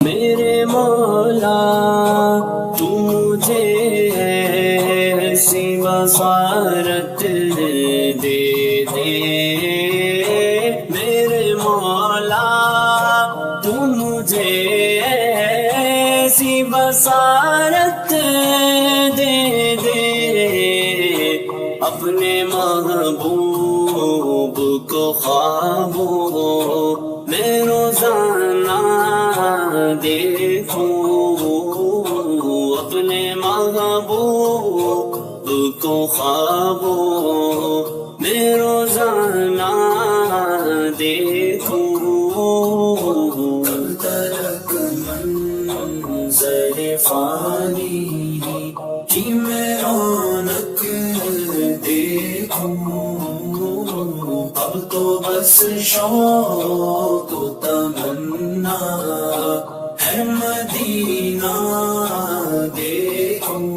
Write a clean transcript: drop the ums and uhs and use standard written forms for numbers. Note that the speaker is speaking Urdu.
میرے مولا تو مجھے ایسی بصارت دے دے، میرے مولا تو مجھے ایسی بصارت دے دے، اپنے محبوب کو خوابوں میں روزانہ دیکھوں، اپنے محبوب کو خوابوں میں روزانہ دیکھوں، کب تک منظر فانی کی میں رونق دیکھوں، اب تو بس شوق و تمنا ہے مدینہ دیکھوں۔